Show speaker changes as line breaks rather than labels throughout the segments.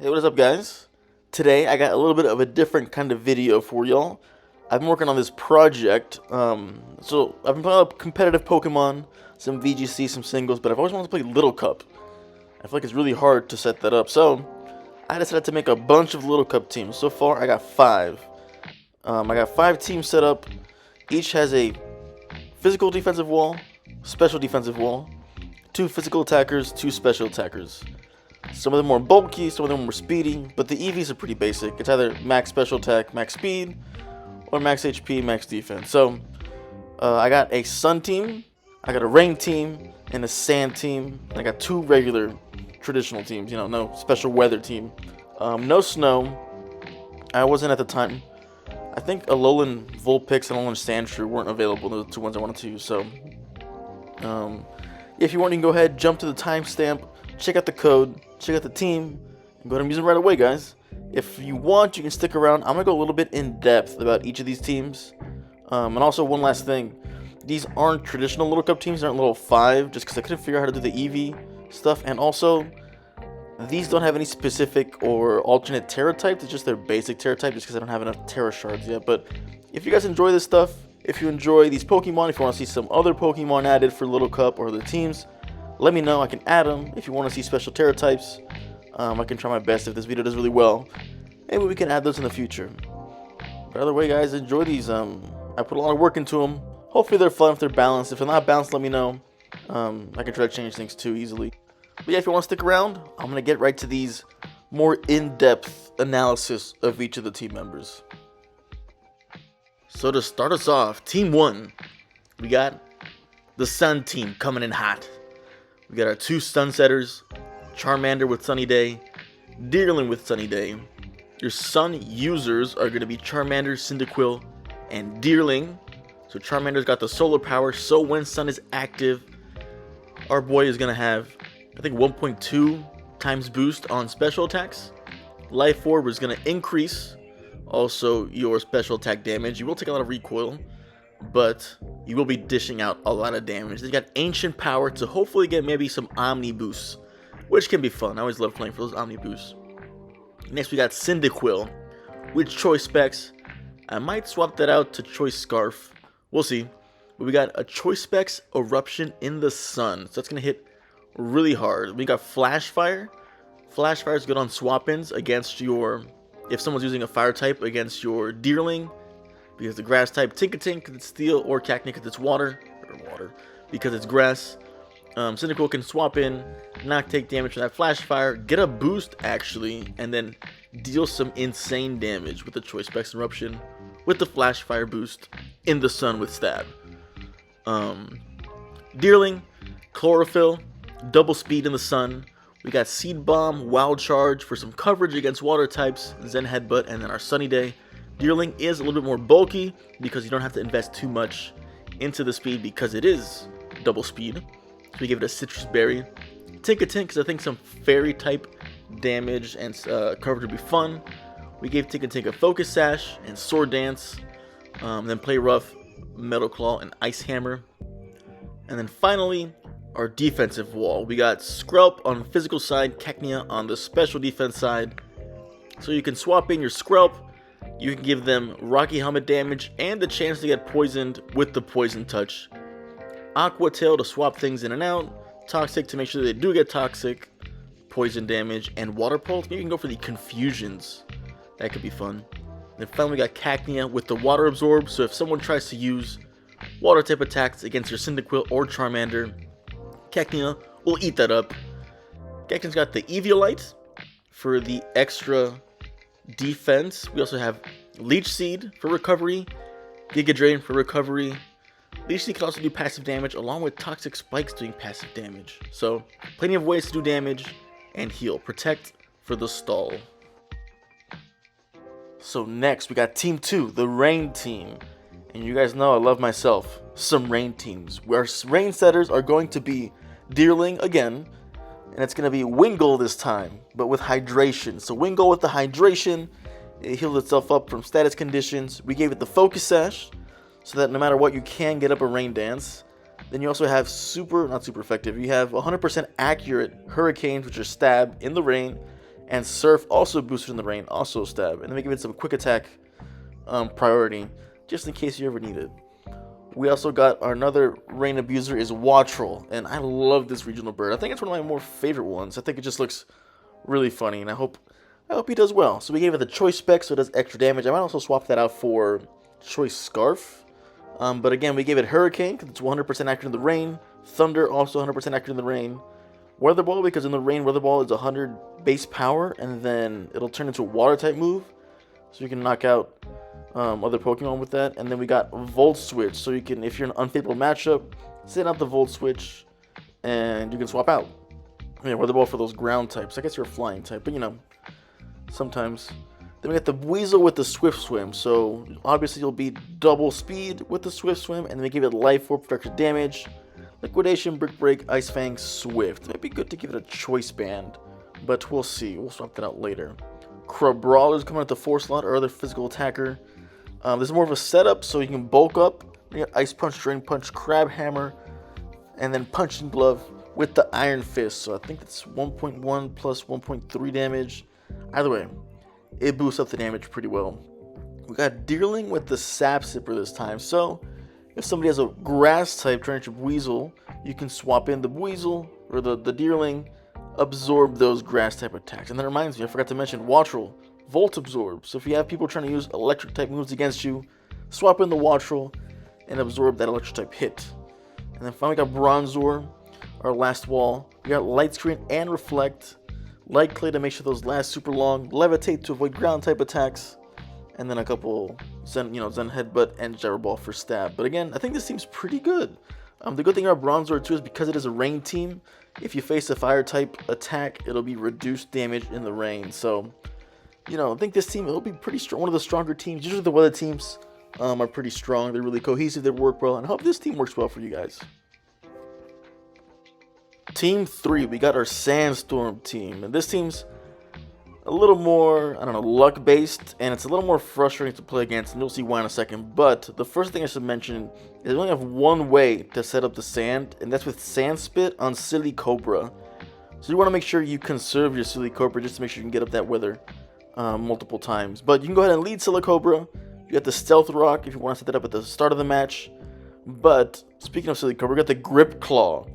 Hey, what is up, guys? Today I got a little bit of a different kind of video for y'all. I've been working on this project. So I've been playing up competitive Pokemon, some VGC, some singles, but I've always wanted to play Little Cup. I feel like it's really hard to set that up, so I decided to make a bunch of Little Cup teams. So far, I got 5. I got 5 teams set up. Each has a physical defensive wall, special defensive wall, 2 physical attackers, 2 special attackers. Some of them more bulky, some of them more speedy, but the EVs are pretty basic. It's either max special attack, max speed, or max HP, max defense. So, I got a sun team, I got a rain team, and a sand team. And I got 2 regular traditional teams, no special weather team. No snow. I wasn't at the time. I think Alolan Vulpix and Alolan Sandshrew weren't available, the 2 ones I wanted to use. So, if you want, you can go ahead, jump to the timestamp, check out the code, check out the team, and go ahead and use them right away, guys. If you want, you can stick around. I'm going to go a little bit in depth about each of these teams. And also, one last thing. These aren't traditional Little Cup teams. They aren't level 5, just because I couldn't figure out how to do the EV stuff. And also, these don't have any specific or alternate Terra types. It's just their basic Terra type, just because I don't have enough Terra shards yet. But if you guys enjoy this stuff, if you enjoy these Pokemon, if you want to see some other Pokemon added for Little Cup or the teams, let me know. I can add them. If you want to see special Terra types, I can try my best. If this video does really well, maybe we can add those in the future. But either way, guys, enjoy these. I put a lot of work into them. Hopefully they're fun, if they're balanced. If they're not balanced, let me know. I can try to change things too easily. But yeah, if you want to stick around, I'm going to get right to these more in-depth analysis of each of the team members. So to start us off, Team 1, we got the Sun team coming in hot. We got our 2 Sunsetters, Charmander with Sunny Day, Deerling with Sunny Day. Your Sun users are going to be Charmander, Cyndaquil, and Deerling. So Charmander's got the solar power, so when Sun is active, our boy is going to have, I think, 1.2 times boost on special attacks. Life Orb is going to increase also your special attack damage. You will take a lot of recoil, but you will be dishing out a lot of damage. They got Ancient Power to hopefully get maybe some Omni boosts, which can be fun. I always love playing for those Omni boosts. Next, we got Cyndaquil with Choice Specs. I might swap that out to Choice Scarf. We'll see. But we got a Choice Specs Eruption in the Sun. So that's going to hit really hard. We got Flash Fire. Flash Fire is good on swap-ins against your... If someone's using a fire type against your Deerling, because the grass type, Tinkatink because it's steel, or Cacnea because it's water, because it's grass. Cyndaquil can swap in, not take damage from that Flash Fire, get a boost actually, and then deal some insane damage with the Choice Specs Eruption, with the Flash Fire boost in the Sun with Stab. Deerling, Chlorophyll, double speed in the Sun. We got Seed Bomb, Wild Charge for some coverage against water types, Zen Headbutt, and then our Sunny Day. Deerling is a little bit more bulky because you don't have to invest too much into the speed because it is double speed. So we give it a Citrus Berry. Tinkatink because I think some fairy type damage and coverage would be fun. We gave Tinkatink a Focus Sash and Sword Dance. Then Play Rough, Metal Claw, and Ice Hammer. And then finally, our defensive wall. We got Skrelp on the physical side, Cacnea on the special defense side. So you can swap in your Skrelp. You can give them Rocky Helmet damage and the chance to get poisoned with the Poison Touch. Aqua Tail to swap things in and out. Toxic to make sure they do get toxic. Poison damage. And Water Pulse. Maybe you can go for the Confusions. That could be fun. Then finally we got Cacnea with the Water Absorb. So if someone tries to use water type attacks against your Cyndaquil or Charmander, Cacnea will eat that up. Cacnea's got the Eviolite for the extra defense. We also have Leech Seed for recovery, Giga Drain for recovery. Leech Seed can also do passive damage along with Toxic Spikes doing passive damage. So plenty of ways to do damage and heal. Protect for the stall. So next we got Team 2, the Rain team. And you guys know I love myself some Rain teams. Where Rain setters are going to be Deerling again, and it's going to be Wingull this time, but with hydration. So Wingull with the hydration, it heals itself up from status conditions. We gave it the Focus Sash, so that no matter what, you can get up a Rain Dance. Then you also have not super effective, you have 100% accurate Hurricanes, which are stab in the rain, And Surf, also boosted in the rain, also stab. And then we give it some quick attack priority, just in case you ever need it. We also got our another rain abuser is Wattrel, and I love this regional bird. I think it's one of my more favorite ones. I think it just looks really funny, and I hope he does well. So we gave it the choice spec, so it does extra damage. I might also swap that out for choice scarf. But again, we gave it Hurricane because it's 100% accurate in the rain. Thunder, also 100% accurate in the rain. Weather Ball, because in the rain, Weather Ball is 100 base power, and then it'll turn into a water type move, so you can knock out other Pokemon with that. And then we got Volt Switch, so you can, if you're in an unfavorable matchup, send out the Volt Switch, and you can swap out. Yeah, Weather Ball for those ground types. I guess you're a flying type, but you know, sometimes. Then we got the Weasel with the Swift Swim, so obviously you'll be double speed with the Swift Swim, and then we give it Life Orb for extra damage. Liquidation, Brick Break, Ice Fang, Swift. It might be good to give it a choice band, but we'll see. We'll swap that out later. Crabrawler is coming at the 4 slot, or other physical attacker. This is more of a setup, so you can bulk up. You got Ice Punch, Drain Punch, Crab Hammer, and then Punching Glove with the Iron Fist. So I think it's 1.1 plus 1.3 damage. Either way, it boosts up the damage pretty well. We got Deerling with the Sap Sipper this time. So if somebody has a grass type Tyranitar Weasel, you can swap in the Weasel or the Deerling, absorb those grass type attacks. And that reminds me, I forgot to mention Wattrel, Volt Absorb. So if you have people trying to use electric type moves against you, swap in the Wattrel and absorb that electric type hit. And then finally got Bronzor, our last wall. We got Light Screen and Reflect, Light Clay to make sure those last super long, Levitate to avoid ground type attacks, and then a couple Zen Headbutt and Gyro Ball for stab. But again, I think this seems pretty good. The good thing about Bronzor too is because it is a rain team, if you face a fire type attack, it'll be reduced damage in the rain. So, you know, I think this team, it'll be pretty strong. One of the stronger teams. Usually the weather teams are pretty strong. They're really cohesive. They work well. And I hope this team works well for you guys. Team 3, we got our Sandstorm team. And this team's a little more, I don't know, luck-based, and it's a little more frustrating to play against, and you'll see why in a second. But the first thing I should mention is we only have one way to set up the sand, and that's with Sand Spit on Silicobra. So you want to make sure you conserve your Silicobra just to make sure you can get up that weather multiple times. But you can go ahead and lead Silicobra. You got the Stealth Rock if you want to set that up at the start of the match. But speaking of Silicobra, we got the Grip Claw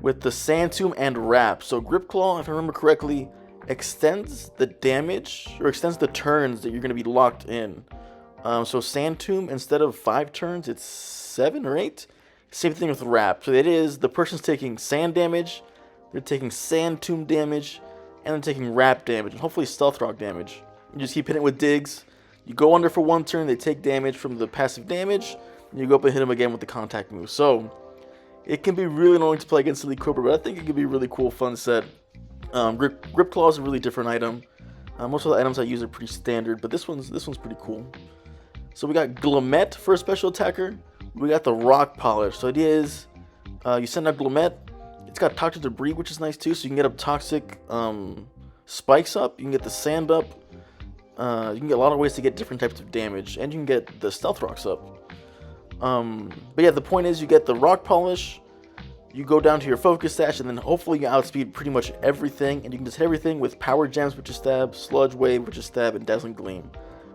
with the Sand Tomb and Wrap. So Grip Claw, if I remember correctly, extends the damage or extends the turns that you're going to be locked in. So Sand Tomb, instead of 5 turns, it's 7 or 8. Same thing with Wrap. So it is the person's taking sand damage, they're taking Sand Tomb damage, and then taking Wrap damage, and hopefully Stealth Rock damage. You just keep hitting it with digs. You go under for 1 turn, they take damage from the passive damage, and you go up and hit them again with the contact move. So it can be really annoying to play against Silicobra, but I think it could be a really cool, fun set. Grip Claw is a really different item. Most of the items I use are pretty standard, but this one's pretty cool. So we got Glammet for a special attacker. We got the Rock Polish. So the idea is you send out Glammet. It's got Toxic Debris, which is nice too. So you can get up toxic spikes up. You can get the sand up. You can get a lot of ways to get different types of damage, and you can get the Stealth Rocks up. But yeah, the point is you get the Rock Polish. You go down to your Focus Sash, and then hopefully you outspeed pretty much everything, and you can just hit everything with Power Gems, which is stab, Sludge Wave, which is stab, and Dazzling Gleam.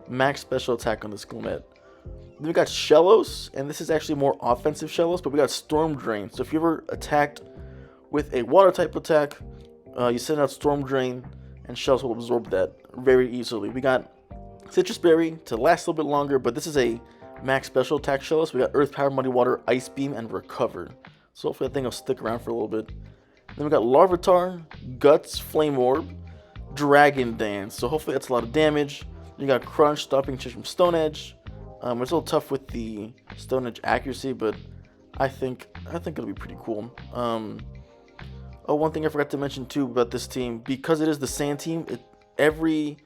Max special attack on this Glammet. Then we got Shellos, and this is actually more offensive Shellos, but we got Storm Drain. So if you ever attacked with a water type attack, you send out Storm Drain, and Shellos will absorb that very easily. We got Citrus Berry to last a little bit longer, but this is a max special attack Shellos. We got Earth Power, Muddy Water, Ice Beam, and Recover. So hopefully that thing will stick around for a little bit. Then we got Larvitar, Guts, Flame Orb, Dragon Dance. So hopefully that's a lot of damage. You got Crunch, stopping Chase from Stone Edge. It's a little tough with the Stone Edge accuracy, but I think it'll be pretty cool. One thing I forgot to mention too about this team, because it is the Sand team, every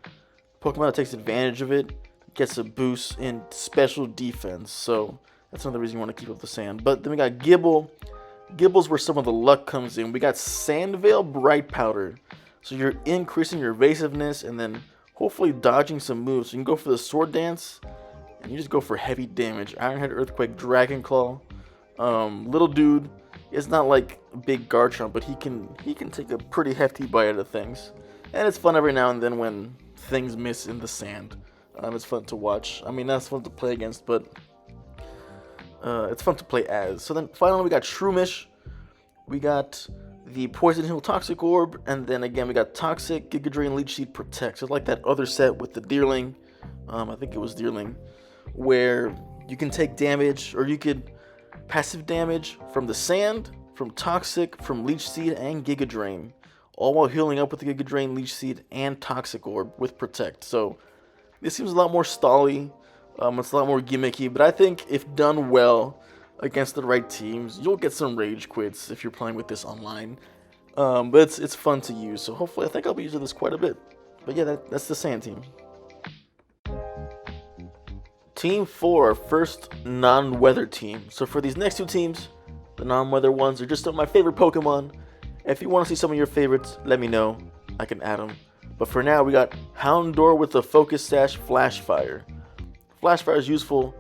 Pokemon that takes advantage of it gets a boost in special defense. So that's another reason you want to keep up the sand. But then we got Gibble. Gibble's where some of the luck comes in. We got Sandveil Bright Powder. So you're increasing your evasiveness and then hopefully dodging some moves. So you can go for the Sword Dance and you just go for heavy damage. Iron Head, Earthquake, Dragon Claw. Little dude is not like big Garchomp, but he can take a pretty hefty bite out of things. And it's fun every now and then when things miss in the sand. It's fun to watch. I mean, that's fun to play against, but it's fun to play as. So then finally we got Shroomish. We got the Poison Heal Toxic Orb, and then again we got Toxic, Giga Drain, Leech Seed, Protect. So like that other set with the Deerling, I think it was Deerling, where you can take damage, or you could passive damage from the Sand, from Toxic, from Leech Seed, and Giga Drain, all while healing up with the Giga Drain, Leech Seed, and Toxic Orb with Protect. So this seems a lot more stally, it's a lot more gimmicky, but I think if done well against the right teams, you'll get some rage quits if you're playing with this online. But it's fun to use, so hopefully I think I'll be using this quite a bit. But yeah, that's the Sand team. Team 4, our first non-weather team. So for these next two teams, the non-weather ones are just some of my favorite Pokemon. If you want to see some of your favorites, let me know. I can add them. But for now, we got Houndour with the Focus Sash Flash Fire. Flash Fire is useful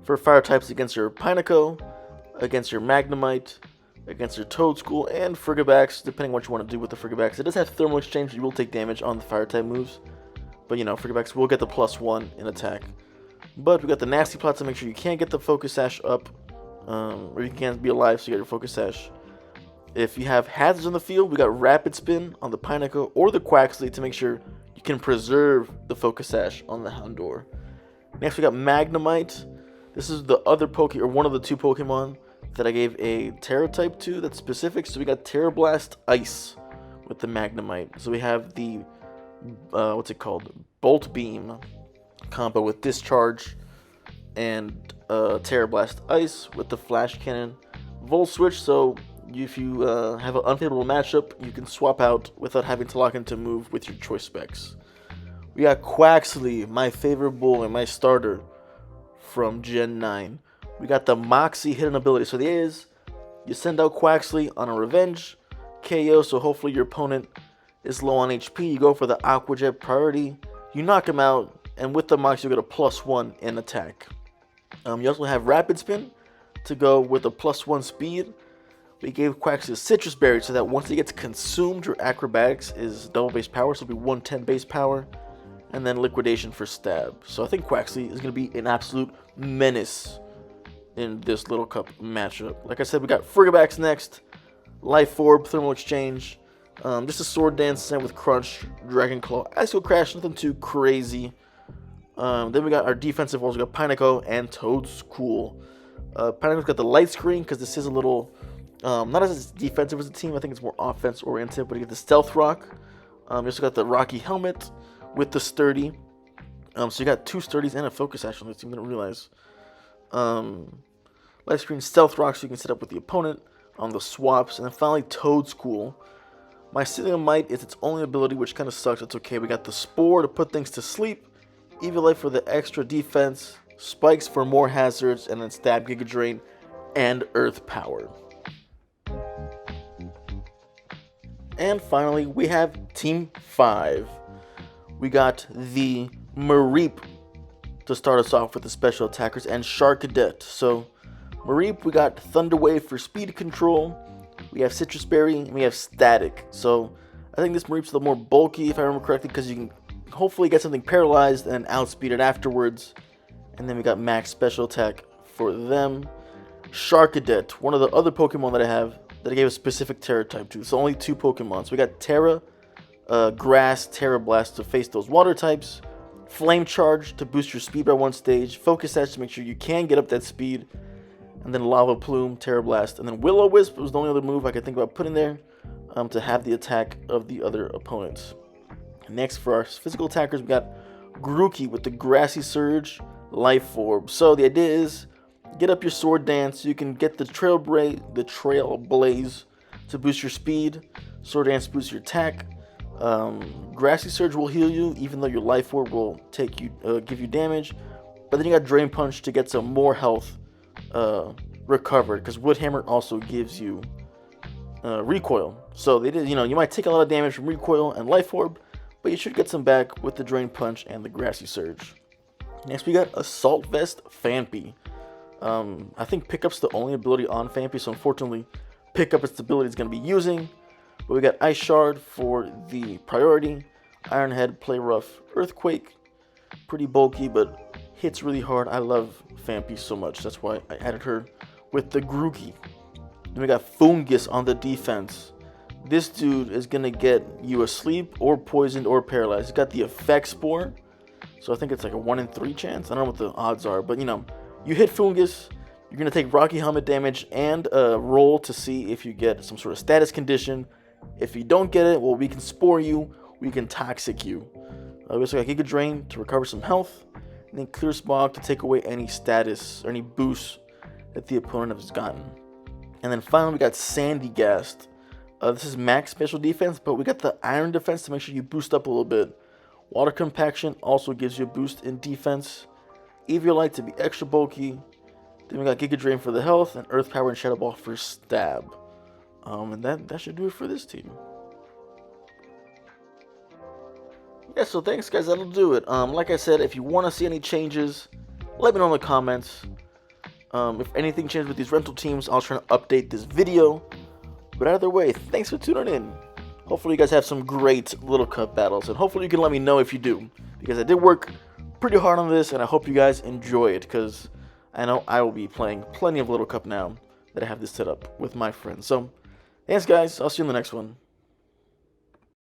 for fire types against your Pineco, against your Magnemite, against your Toedscool, and Frigibax, depending on what you want to do with the Frigibax. It does have Thermal Exchange, so you will take damage on the fire type moves. But you know, Frigibax will get the +1 in attack. But we got the Nasty Plot to make sure you can't get the Focus Sash up, or you can't be alive, so you get your Focus Sash. If you have hazards on the field, we got Rapid Spin on the Pineco or the Quaxly to make sure you can preserve the Focus Sash on the Houndour. Next, we got Magnemite. This is the other or one of the two Pokemon that I gave a Terra type to that's specific. So we got Terra Blast Ice with the Magnemite. So we have the what's it called? Bolt Beam combo with Discharge and Terra Blast Ice with the Flash Cannon Volt Switch. So if you have an unfavorable matchup, you can swap out without having to lock into move with your choice specs. We got Quaxly, my favorite bull and my starter from Gen 9. We got the Moxie hidden ability. So the A is you send out Quaxly on a revenge KO, so hopefully your opponent is low on HP. You go for the Aqua Jet priority, you knock him out, and with the Moxie you get a +1 in attack. You also have Rapid Spin to go with a +1 speed. We gave Quaxly Citrus Berry so that once it gets consumed, your Acrobatics is double base power, so it'll be 110 base power. And then Liquidation for Stab. So I think Quaxly is going to be an absolute menace in this Little Cup matchup. Like I said, we got Frigibax next, Life Orb, Thermal Exchange, just a Sword Dance sent with Crunch, Dragon Claw, Ice Crash, nothing too crazy. Then we got our defensive walls. We got Pineco and Toedscool. Pineco's got the Light Screen because this is a little, not as defensive as a team. I think it's more offense oriented. But you get the Stealth Rock. You also got the Rocky Helmet with the Sturdy. So you got two Sturdies and a Focus Sash on this team. I didn't realize. Light Screen, Stealth Rock, so you can set up with the opponent on the swaps. And then finally Toedscool. Mycelium Might is its only ability, which kind of sucks. It's okay. We got the Spore to put things to sleep, Eviolite for the extra defense, Spikes for more hazards, and then Stab, Giga Drain, and Earth Power. And finally, we have Team 5. We got the Mareep to start us off with the special attackers and Charcadet. So, Mareep, we got Thunder Wave for speed control, we have Citrus Berry, and we have Static. So, I think this Mareep's a little more bulky, if I remember correctly, because you can hopefully get something paralyzed and outspeed it afterwards. And then we got Max Special Attack for them. Charcadet, one of the other Pokemon that I have that I gave a specific Terra type to. So, only two Pokemon. So, we got Terra, Grass, Terra Blast to face those water types, Flame Charge to boost your speed by one stage, Focus Sash to make sure you can get up that speed, and then Lava Plume, Terra Blast, and then Will-O-Wisp was the only other move I could think about putting there to have the attack of the other opponents. Next, for our physical attackers, we got Grookey with the Grassy Surge, Life Orb. So the idea is get up your Sword Dance so you can get the Trail Blaze to boost your speed. Sword Dance boosts your attack. Grassy Surge will heal you, even though your Life Orb will give you damage. But then you got Drain Punch to get some more health recovered, because Wood Hammer also gives you recoil. So they did, you might take a lot of damage from recoil and Life Orb, but you should get some back with the Drain Punch and the Grassy Surge. Next we got Assault Vest Phanpy. I think Pickup's the only ability on Phanpy, so unfortunately Pickup its ability is going to be using. But we got Ice Shard for the priority, Iron Head, Play Rough, Earthquake, pretty bulky but hits really hard. I love Phanpy so much, that's why I added her with the Grookey. Then we got Fungus on the defense. This dude is gonna get you asleep or poisoned or paralyzed. He's got the Effect Spore, so I think it's like a 1 in 3 chance. I don't know what the odds are, but you know, you hit Fungus, you're gonna take Rocky Helmet damage and roll to see if you get some sort of status condition. If you don't get it, well, we can Spore you, we can Toxic you. We also got Giga Drain to recover some health, and then Clear Smog to take away any status or any boost that the opponent has gotten. And then finally, we got Sandygast. This is max special defense, but we got the Iron Defense to make sure you boost up a little bit. Water Compaction also gives you a boost in defense. Eviolite to be extra bulky. Then we got Giga Drain for the health, and Earth Power and Shadow Ball for stab. And that should do it for this team. Yeah, so thanks guys, that'll do it. Like I said, if you want to see any changes, let me know in the comments. If anything changes with these rental teams, I'll try to update this video. But either way, thanks for tuning in. Hopefully you guys have some great Little Cup battles, and hopefully you can let me know if you do, because I did work pretty hard on this, and I hope you guys enjoy it, because I know I will be playing plenty of Little Cup now that I have this set up with my friends. So, thanks guys, I'll see you in the next one.